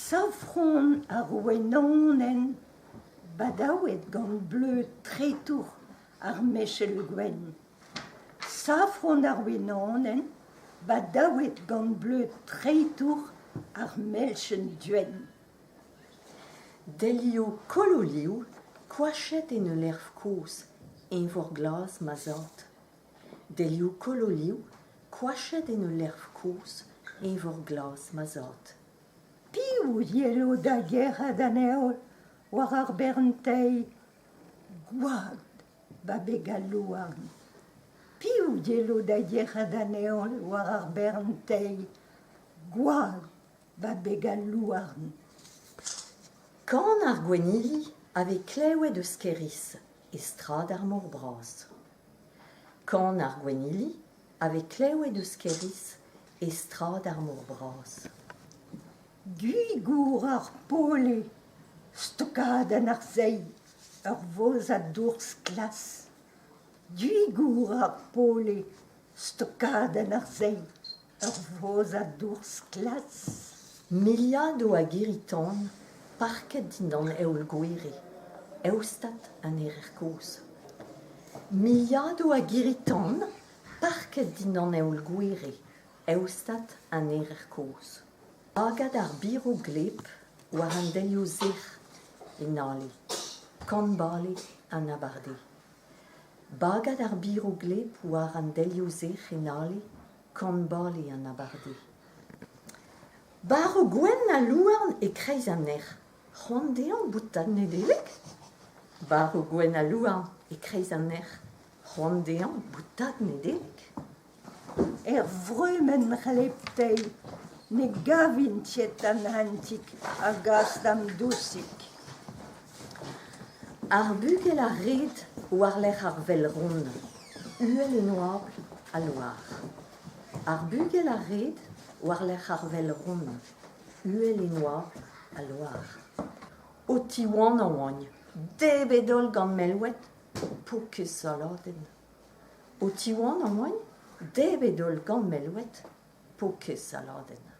Safron ar wenonen, badawet gant bleu tretour ar mechel gwen. Safron ar wenonen, badawet gant bleu tretour ar melchen duen. Delio kololio, koachet en l'erf koz, en vor glas mazot. Delio kololio, koachet en l'erf koz, en vor glas mazot. Piou yelo da gera d'aneo, war ar berntei, gwad ba begalouarn. Piou yelo da gera d'aneo, war ar berntei, gwad ba begalouarn. Kan ar gwenili ave klewet eus keris, estrad ar mor bras. Kan ar gwenili ave klewet eus keris, estrad ar mor bras. Guigour ar pole, stokad an ar zei, ur voz a dours klas. Guigour ar pole, stokad an ar zei, ur voz a dours klas. Miliado a giritan, parket din an eol gwere, eustat an erer koz. Miliado a giritan, parket din an eol gwere, eustat an erer koz. Bagad ar biro glep war an delio zech en ale, kan bale an abarde. Bagad ar biro glep war an delio zech en ale, kan bale an abarde. Baro gwen a louarn e kreiz an er, c'hoandean boutad nedelek? Baro gwen a louarn e kreiz an er, c'hoandean boutad nedelek? Vrumen releptei, ne gavin tiet an hantik a gast am dousik. Ar bugel a red war l'er ar vel ron, uel e noab a loar. Ar bugel a red war l'er ar vel ron, uel e noab a loar. O ti oan a oan, debedol gant melwet, po ket saladen. O ti oan a oan, debedol gant melwet, po ket saladen.